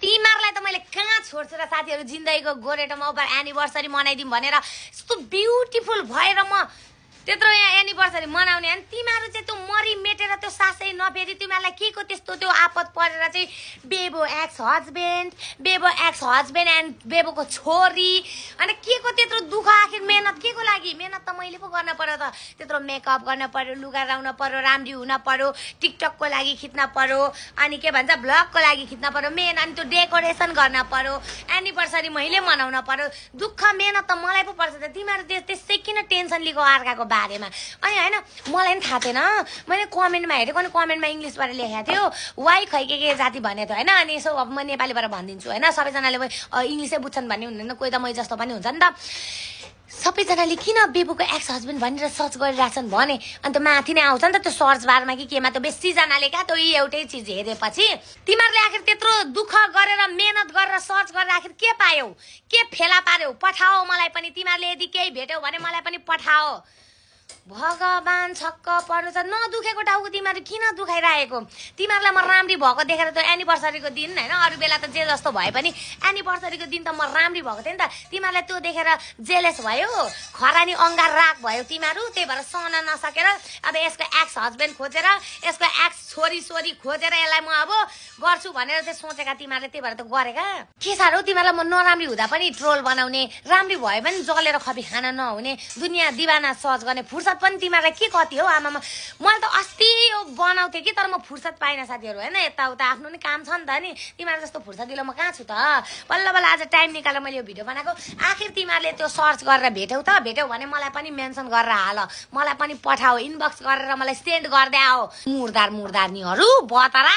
तिमीहरूलाई त मैले कहाँ छोड्छु र साथीहरू जिन्दगीको गोरेटोमा ओभर एनिभर्सरी मनाइदिउँ भनेर यस्तो ब्युटिफुल भएर म त्यत्रो यहाँ एनिभर्सरी मनाउने अनि तिमीहरू चाहिँ त्यो मरि मेटेर त्यो सासै नफेरि तिमीहरूलाई के को त्यस्तो त्यो आपत परेर चाहिँ बेबो एक्स हस्बेन्ड एन्ड बेबोको छोरी अनि के को त्यत्रो दुःख आखिर मेहनत के को लागि मेहनत त मैले पो गर्न पर्यो त त्यत्रो मेकअप गर्न पर्यो लुगा लाउन पर्यो राम्री हुन पर्यो टिकटकको लागि खिच्न पर्यो अनि के भन्छ ब्लगको लागि खिच्न पर्यो मेन अनि त्यो डेकोरेसन गर्न पर्यो एनिभर्सरी मैले मनाउन पर्यो दुःख मेहनत त मलाई पो पर्छ त तिमीहरू त्यसै किन टेन्सन लिएको अर्काको बारेमा अनि हैन मलाई पनि थाहा थिएन मैले कमेन्टमा हेरेको अनि कमेन्टमा इङ्ग्लिसबाट लेखेको थियो वाइ खै के जाति भनेको थियो हैन अनि यसो अब म नेपालीबाट भनिदिन्छु हैन सबैजनाले इङ्ग्लिसै बुझ्छन् भन्ने हुँदैन कोही त मै जस्तो पनि हुन्छ नि त सबैजनाले किन बेबुको एक्स हस्बेन्ड भनेर सर्च गरिरहेछन् भने अन्त माथि नै आउँछ नि त त्यो सर्च बारमा कि केमा त बेसीजनाले क्या त्यो एउटै चिज हेरेपछि तिमीहरूले आखिर त्यत्रो दुःख गरेर मेहनत गरेर सर्च गरेर आखिर के पायौ के फेला पार्यौ पठाओ मलाई पनि तिमीहरूले यदि केही भेट्यौ भने मलाई पनि पठाओ भगवान छक्क पर्नु छ नदुखेको टाउको तिमीहरू किन दुखाइरहेको तिमीहरूलाई म राम्री भएको देखेर त एनिभर्सरीको दिन हैन अरू बेला त जे जस्तो भए पनि एनिभर्सरीको दिन त म राम्री भएको थिएँ नि त तिमीहरूलाई त्यो देखेर जेलेस भयो खरानी अङ्गार राग भयो तिमीहरू त्यही भएर सहन नसकेर अब यसको एक्स हस्बेन्ड खोजेर यसको एक्स छोरी खोजेर यसलाई म अब गर्छु भनेर चाहिँ सोचेका तिमीहरूले त्यही भएर त गरेका के साह्रो तिमीहरूलाई म नराम्री हुँदा पनि ट्रोल बनाउने राम्री भयो भने जलेर खपी खान नहुने दुनियाँ दिवाना सर्च गर्ने फुर्सद पनि तिमीहरूलाई के कति हो आमामा मैले त अस्ति यो बनाउँथेँ कि तर म फुर्सद पाइनँ साथीहरू होइन यताउता आफ्नो नि काम छ नि त नि तिमीहरू जस्तो फुर्सदिलो म कहाँ छु त बल्ल बल्ल आज टाइम निकालेर मैले यो भिडियो बनाएको आखिर तिमीहरूले त्यो सर्च गरेर भेट्यौ भने मलाई पनि मेन्सन गरेर हाल मलाई पनि पठाऊ इनबक्स गरेर मलाई सेन्ड गर्दै आओ मुर्दार मुर्दारनीहरू बतरा